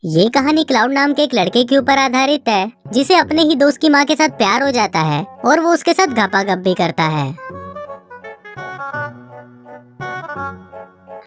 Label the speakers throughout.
Speaker 1: ये कहानी क्लाउड नाम के एक लड़के के ऊपर आधारित है जिसे अपने ही दोस्त की माँ के साथ प्यार हो जाता है और वो उसके साथ गपागप भी करता है।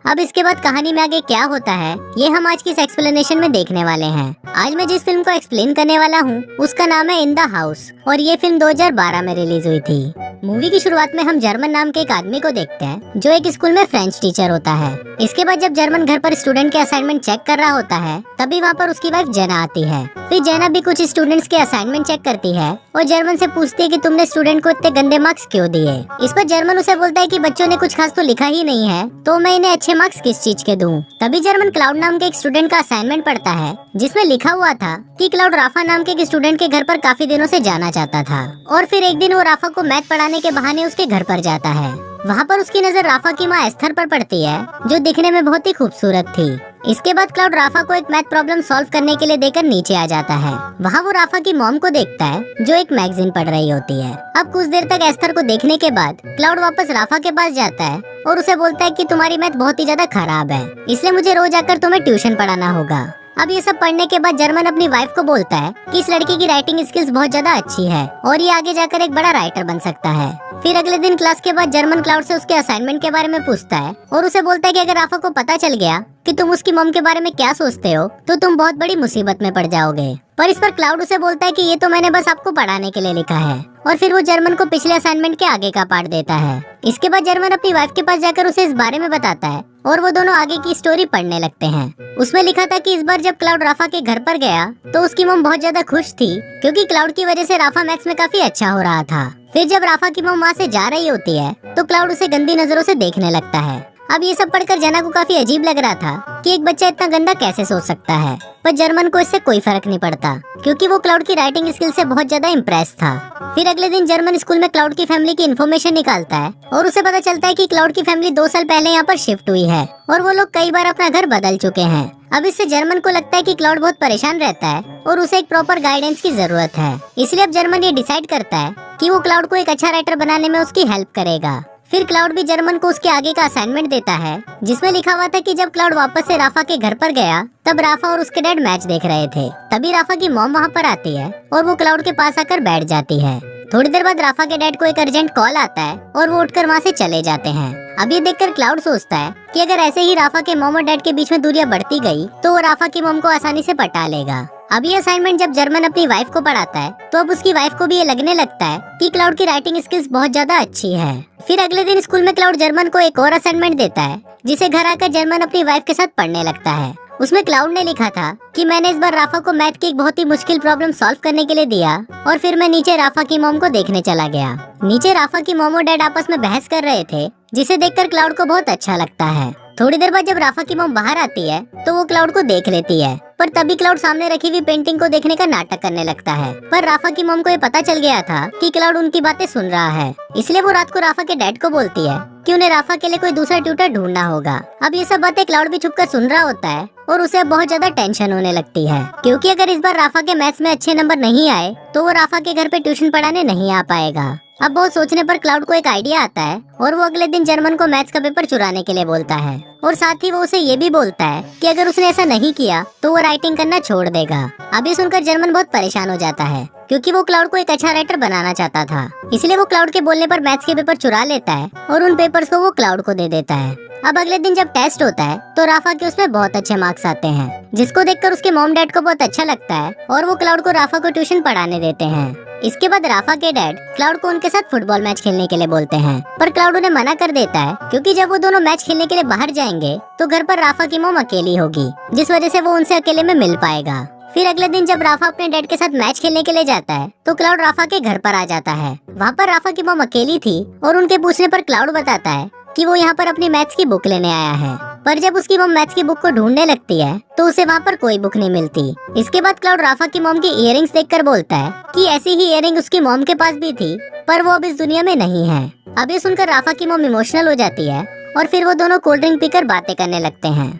Speaker 1: अब इसके बाद कहानी में आगे क्या होता है ये हम आज की इस एक्सप्लेनेशन में देखने वाले हैं। आज मैं जिस फिल्म को एक्सप्लेन करने वाला हूँ उसका नाम है इन द हाउस और ये फिल्म 2012 में रिलीज हुई थी। मूवी की शुरुआत में हम जर्मन नाम के एक आदमी को देखते हैं जो एक स्कूल में फ्रेंच टीचर होता है। इसके बाद जब जर्मन घर पर स्टूडेंट के असाइनमेंट चेक कर रहा होता है तभी वहाँ पर उसकी वाइफ जेना आती है। फिर जेना भी कुछ स्टूडेंट्स के असाइनमेंट चेक करती है और जर्मन से पूछती है कि तुमने स्टूडेंट को इतने गंदे मार्क्स क्यों दिए। इस पर जर्मन उसे बोलता है कि बच्चों ने कुछ खास तो लिखा ही नहीं है तो मैं इन्हें अच्छे मार्क्स किस चीज के दूं। तभी जर्मन क्लाउड नाम के एक स्टूडेंट का असाइनमेंट पढ़ता है जिसमें लिखा हुआ था कि क्लाउड राफा नाम के एक स्टूडेंट के घर पर काफी दिनों से जाना चाहता था और फिर एक दिन वो राफा को मैथ पढ़ाने के बहाने उसके घर पर जाता है। वहाँ पर उसकी नजर राफा की माँ एस्थर पर पड़ती है जो दिखने में बहुत ही खूबसूरत थी। इसके बाद क्लाउड राफा को एक मैथ प्रॉब्लम सॉल्व करने के लिए देकर नीचे आ जाता है। वहाँ वो राफा की मॉम को देखता है जो एक मैगजीन पढ़ रही होती है। अब कुछ देर तक एस्थर को देखने के बाद क्लाउड वापस राफा के पास जाता है और उसे बोलता है कि तुम्हारी मैथ बहुत ही ज्यादा खराब है इसलिए मुझे रोज आकर तुम्हें ट्यूशन पढ़ाना होगा। अब ये सब पढ़ने के बाद जर्मन अपनी वाइफ को बोलता है कि इस लड़की की राइटिंग स्किल्स बहुत ज्यादा अच्छी है और ये आगे जाकर एक बड़ा राइटर बन सकता है। फिर अगले दिन क्लास के बाद जर्मन क्लाउड से उसके असाइनमेंट के बारे में पूछता है और उसे बोलता है कि अगर राफा को पता चल गया कि तुम उसकी मॉम के बारे में क्या सोचते हो तो तुम बहुत बड़ी मुसीबत में पड़ जाओगे। पर इस पर क्लाउड उसे बोलता है कि ये तो मैंने बस आपको पढ़ाने के लिए लिखा है और फिर वो जर्मन को पिछले असाइनमेंट के आगे का पार्ट देता है। इसके बाद जर्मन अपनी वाइफ के पास जाकर उसे इस बारे में बताता है और वो दोनों आगे की स्टोरी पढ़ने लगते हैं। उसमें लिखा था कि इस बार जब क्लाउड राफा के घर पर गया तो उसकी मॉम बहुत ज्यादा खुश थी क्योंकि क्लाउड की वजह से राफा मैथ्स में काफी अच्छा हो रहा था। फिर जब राफा की मॉम वहाँ से जा रही होती है तो क्लाउड उसे गंदी नजरों से देखने लगता है। अब ये सब पढ़कर जना को काफी अजीब लग रहा था कि एक बच्चा इतना गंदा कैसे सोच सकता है, पर जर्मन को इससे कोई फर्क नहीं पड़ता क्योंकि वो क्लाउड की राइटिंग स्किल से बहुत ज्यादा इम्प्रेस था। फिर अगले दिन जर्मन स्कूल में क्लाउड की फैमिली की इन्फॉर्मेशन निकालता है और उसे पता चलता है कि क्लाउड की फैमिली 2 साल पहले यहाँ पर शिफ्ट हुई है और वो लोग कई बार अपना घर बदल चुके हैं। अब इससे जर्मन को लगता है कि क्लाउड बहुत परेशान रहता है और उसे एक प्रॉपर गाइडेंस की जरूरत है। इसलिए अब जर्मन ये डिसाइड करता है कि वो क्लाउड को एक अच्छा राइटर बनाने में उसकी हेल्प करेगा। फिर क्लाउड भी जर्मन को उसके आगे का असाइनमेंट देता है जिसमें लिखा हुआ था कि जब क्लाउड वापस से राफा के घर पर गया तब राफा और उसके डैड मैच देख रहे थे। तभी राफा की मॉम वहाँ पर आती है और वो क्लाउड के पास आकर बैठ जाती है। थोड़ी देर बाद राफा के डैड को एक अर्जेंट कॉल आता है और वो उठकर वहाँ से चले जाते हैं। अब ये देखकर क्लाउड सोचता है कि अगर ऐसे ही राफा के मॉम और डैड के बीच में दूरियां बढ़ती गई तो वो राफा की मॉम को आसानी से पटा लेगा। अब ये असाइनमेंट जब जर्मन अपनी वाइफ को पढ़ाता है तो अब उसकी वाइफ को भी ये लगने लगता है कि क्लाउड की राइटिंग स्किल्स बहुत ज्यादा अच्छी है। फिर अगले दिन स्कूल में क्लाउड जर्मन को एक और असाइनमेंट देता है जिसे घर आकर जर्मन अपनी वाइफ के साथ पढ़ने लगता है। उसमें क्लाउड ने लिखा था कि मैंने इस बार राफा को मैथ की एक बहुत ही मुश्किल प्रॉब्लम सॉल्व करने के लिए दिया और फिर मैं नीचे राफा की मॉम को देखने चला गया। नीचे राफा की मॉम और डैड आपस में बहस कर रहे थे जिसे देखकर क्लाउड को बहुत अच्छा लगता है। थोड़ी देर बाद जब राफा की मॉम बाहर आती है तो वो क्लाउड को देख लेती है पर तभी क्लाउड सामने रखी हुई पेंटिंग को देखने का नाटक करने लगता है। पर राफा की मॉम को ये पता चल गया था कि क्लाउड उनकी बातें सुन रहा है इसलिए वो रात को राफा के डैड को बोलती है कि उन्हें राफा के लिए कोई दूसरा ट्यूटर ढूंढना होगा। अब ये सब बातें क्लाउड भी छुपकर सुन रहा होता है और उसे अब बहुत ज्यादा टेंशन होने लगती है क्योंकि अगर इस बार राफा के मैथ्स में अच्छे नंबर नहीं आए तो वो राफा के घर पे ट्यूशन पढ़ाने नहीं आ पाएगा। अब बहुत सोचने पर क्लाउड को एक आइडिया आता है और वो अगले दिन जर्मन को मैथ्स का पेपर चुराने के लिए बोलता है और साथ ही वो उसे ये भी बोलता है कि अगर उसने ऐसा नहीं किया तो वो राइटिंग करना छोड़ देगा। अभी सुनकर जर्मन बहुत परेशान हो जाता है क्योंकि वो क्लाउड को एक अच्छा राइटर बनाना चाहता था। इसलिए वो क्लाउड के बोलने पर मैथ्स के पेपर चुरा लेता है और उन पेपर्स को वो क्लाउड को दे देता है। अब अगले दिन जब टेस्ट होता है तो राफा के उसमें बहुत अच्छे मार्क्स आते हैं जिसको देखकर उसके मॉम डैड को बहुत अच्छा लगता है और वो क्लाउड को राफा को ट्यूशन पढ़ाने देते हैं। इसके बाद राफा के डैड क्लाउड को उनके साथ फुटबॉल मैच खेलने के लिए बोलते हैं पर क्लाउड उन्हें मना कर देता है क्योंकि जब वो दोनों मैच खेलने के लिए बाहर जाएंगे तो घर पर राफा की मॉम अकेली होगी जिस वजह से वो उनसे अकेले में मिल पाएगा। फिर अगले दिन जब राफा अपने डैड के साथ मैच खेलने के लिए जाता है तो क्लाउड राफा के घर पर आ जाता है। वहाँ पर राफा की मॉम अकेली थी और उनके पूछने पर क्लाउड बताता है कि वो यहाँ पर अपनी मैथ्स की बुक लेने आया है। पर जब उसकी मॉम मैथ्स की बुक को ढूंढने लगती है तो उसे वहाँ पर कोई बुक नहीं मिलती। इसके बाद क्लाउड राफा की मॉम की इयररिंग्स देखकर बोलता है कि ऐसी ही इयररिंग उसकी मॉम के पास भी थी पर वो अब इस दुनिया में नहीं है। अब ये सुनकर राफा की मॉम इमोशनल हो जाती है और फिर वो दोनों कोल्ड ड्रिंक पीकर बातें करने लगते हैं।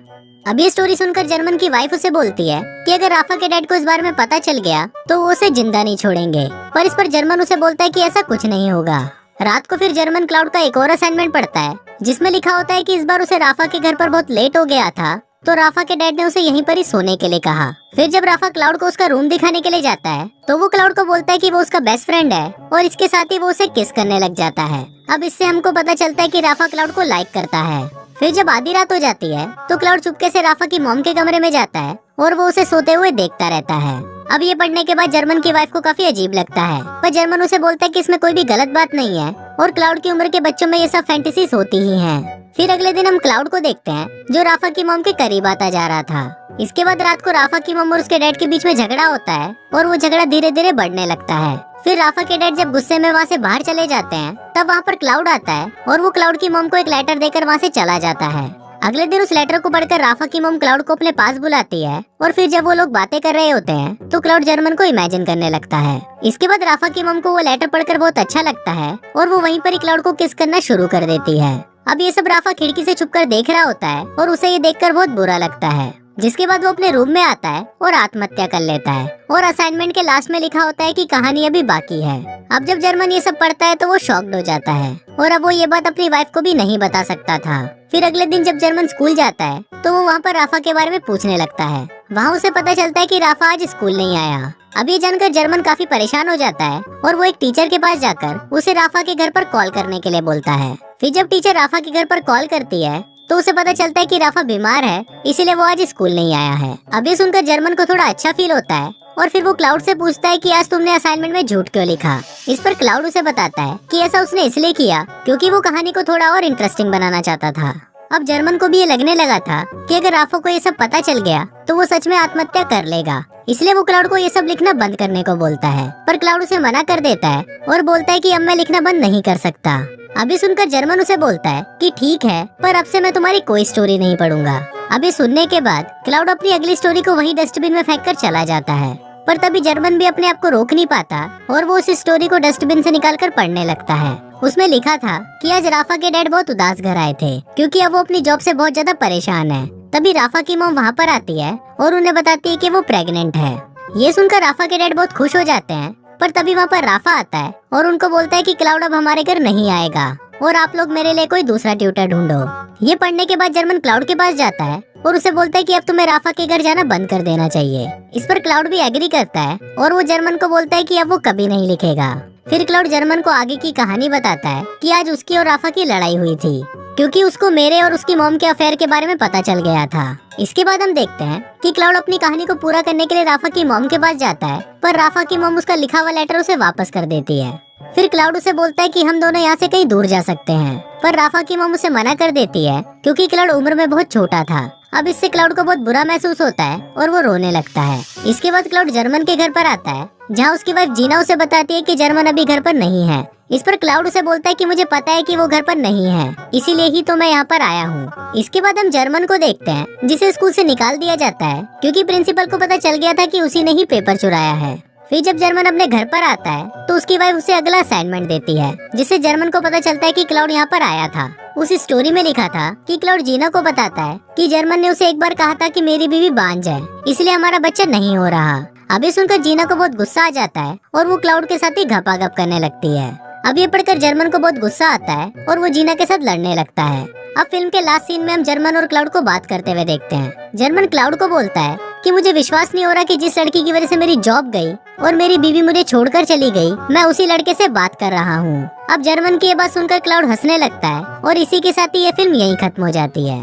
Speaker 1: अब ये स्टोरी सुनकर जर्मन की वाइफ उसे बोलती है कि अगर राफा के डैड को इस बारे में पता चल गया तो वो उसे जिंदा नहीं छोड़ेंगे। पर इस पर जर्मन उसे बोलता है कि ऐसा कुछ नहीं होगा। रात को फिर जर्मन क्लाउड का एक और असाइनमेंट पढ़ता है जिसमें लिखा होता है कि इस बार उसे राफा के घर पर बहुत लेट हो गया था तो राफा के डैड ने उसे यहीं पर ही सोने के लिए कहा। फिर जब राफा क्लाउड को उसका रूम दिखाने के लिए जाता है तो वो क्लाउड को बोलता है कि वो उसका बेस्ट फ्रेंड है और इसके साथ ही वो उसे किस करने लग जाता है। अब इससे हमको पता चलता है कि राफा क्लाउड को लाइक करता है। फिर जब आधी रात हो जाती है तो क्लाउड चुपके से राफा की मॉम के कमरे में जाता है और वो उसे सोते हुए देखता रहता है। अब ये पढ़ने के बाद जर्मन की वाइफ को काफी अजीब लगता है, पर जर्मन उसे बोलता है कि इसमें कोई भी गलत बात नहीं है और क्लाउड की उम्र के बच्चों में ये सब फैंटेसीज होती ही हैं। फिर अगले दिन हम क्लाउड को देखते हैं जो राफा की मॉम के करीब आता जा रहा था। इसके बाद रात को राफा की मॉम और उसके डैड के बीच में झगड़ा होता है और वो झगड़ा धीरे धीरे बढ़ने लगता है। फिर राफा के डैड जब गुस्से में वहाँ से बाहर चले जाते हैं तब वहाँ पर क्लाउड आता है और वो क्लाउड की मॉम को एक लेटर देकर वहाँ से चला जाता है। अगले दिन उस लेटर को पढ़कर राफा की मॉम क्लाउड को अपने पास बुलाती है और फिर जब वो लोग बातें कर रहे होते हैं तो क्लाउड जर्मन को इमेजिन करने लगता है। इसके बाद राफा की मॉम को वो लेटर पढ़कर बहुत अच्छा लगता है और वो वहीं पर ही क्लाउड को किस करना शुरू कर देती है। अब ये सब राफा खिड़की से छुपकर देख रहा होता है और उसे ये देखकर बहुत बुरा लगता है, जिसके बाद वो अपने रूम में आता है और आत्महत्या कर लेता है और असाइनमेंट के लास्ट में लिखा होता है कि कहानी अभी बाकी है। अब जब जर्मन ये सब पढ़ता है तो वो शॉक्ड हो जाता है और अब वो ये बात अपनी वाइफ को भी नहीं बता सकता था। फिर अगले दिन जब जर्मन स्कूल जाता है तो वो वहाँ पर राफा के बारे में पूछने लगता है। वहाँ उसे पता चलता है कि राफा आज स्कूल नहीं आया। अब ये जानकर जर्मन काफी परेशान हो जाता है और वो एक टीचर के पास जाकर उसे राफा के घर पर कॉल करने के लिए बोलता है। फिर जब टीचर राफा के घर पर कॉल करती है तो उसे पता चलता है कि राफा बीमार है, इसीलिए वो आज स्कूल नहीं आया है। अब ये सुनकर जर्मन को थोड़ा अच्छा फील होता है और फिर वो क्लाउड से पूछता है कि आज तुमने असाइनमेंट में झूठ क्यों लिखा। इस पर क्लाउड उसे बताता है कि ऐसा उसने इसलिए किया क्योंकि वो कहानी को थोड़ा और इंटरेस्टिंग बनाना चाहता था। अब जर्मन को भी ये लगने लगा था कि अगर राफा को ये सब पता चल गया तो वो सच में आत्महत्या कर लेगा, इसलिए वो क्लाउड को ये सब लिखना बंद करने को बोलता है। पर क्लाउड उसे मना कर देता है और बोलता है कि अब मैं लिखना बंद नहीं कर सकता। अभी सुनकर जर्मन उसे बोलता है कि ठीक है, पर अब से मैं तुम्हारी कोई स्टोरी नहीं पढ़ूंगा। अभी सुनने के बाद क्लाउड अपनी अगली स्टोरी को वही डस्टबिन में फेंक कर चला जाता है, पर तभी जर्मन भी अपने आप को रोक नहीं पाता और वो उस स्टोरी को डस्टबिन से निकालकर पढ़ने लगता है। उसमें लिखा था कि आज राफा के डैड बहुत उदास घर आए थे क्योंकि अब वो अपनी जॉब से बहुत ज्यादा परेशान है। तभी राफा की मॉम वहाँ पर आती है और उन्हें बताती है कि वो प्रेग्नेंट है। ये सुनकर राफा के डैड बहुत खुश हो जाते हैं, पर तभी वहाँ पर राफा आता है और उनको बोलता है कि क्लाउड अब हमारे घर नहीं आएगा और आप लोग मेरे लिए कोई दूसरा ट्यूटर ढूंढो। ये पढ़ने के बाद जर्मन क्लाउड के पास जाता है और उसे बोलता है कि अब तुम्हें राफा के घर जाना बंद कर देना चाहिए। इस पर क्लाउड भी एग्री करता है और वो जर्मन को बोलता है कि अब वो कभी नहीं लिखेगा। फिर क्लाउड जर्मन को आगे की कहानी बताता है कि आज उसकी और राफा की लड़ाई हुई थी क्योंकि उसको मेरे और उसकी मॉम के अफेयर के बारे में पता चल गया था। इसके बाद हम देखते हैं कि क्लाउड अपनी कहानी को पूरा करने के लिए राफा की मॉम के पास जाता है, पर राफा की मॉम उसका लिखा हुआ लेटर उसे वापस कर देती है। फिर क्लाउड उसे बोलता है कि हम दोनों यहाँ से कहीं दूर जा सकते हैं, पर राफा की मॉम उसे मना कर देती है क्योंकि क्लाउड उम्र में बहुत छोटा था। अब इससे क्लाउड को बहुत बुरा महसूस होता है और वो रोने लगता है। इसके बाद क्लाउड जर्मन के घर पर आता है जहाँ उसकी वाइफ जीना उसे बताती है कि जर्मन अभी घर पर नहीं है। इस पर क्लाउड उसे बोलता है कि मुझे पता है कि वो घर पर नहीं है, इसीलिए ही तो मैं यहाँ पर आया हूँ। इसके बाद हम जर्मन को देखते हैं जिसे स्कूल से निकाल दिया जाता है क्योंकि प्रिंसिपल को पता चल गया था कि उसी ने ही पेपर चुराया है। फिर जब जर्मन अपने घर पर आता है तो उसकी वाइफ उसे अगला असाइनमेंट देती है, जिससे जर्मन को पता चलता है कि क्लाउड यहाँ पर आया था। उस स्टोरी में लिखा था कि क्लाउड जीना को बताता है कि जर्मन ने उसे एक बार कहा था कि मेरी बीवी बांझ है, इसलिए हमारा बच्चा नहीं हो रहा। अभी सुनकर जीना को बहुत गुस्सा आ जाता है और वो क्लाउड के साथ ही घपाघप करने लगती है। अब ये पढ़कर जर्मन को बहुत गुस्सा आता है और वो जीना के साथ लड़ने लगता है। अब फिल्म के लास्ट सीन में हम जर्मन और क्लाउड को बात करते हुए देखते हैं। जर्मन क्लाउड को बोलता है कि मुझे विश्वास नहीं हो रहा कि जिस लड़की की वजह से मेरी जॉब गई और मेरी बीवी मुझे छोड़कर चली गई, मैं उसी लड़के से बात कर रहा हूँ। अब जर्मन की ये बात सुनकर क्लाउड हंसने लगता है और इसी के साथ ही ये फिल्म यहीं खत्म हो जाती है।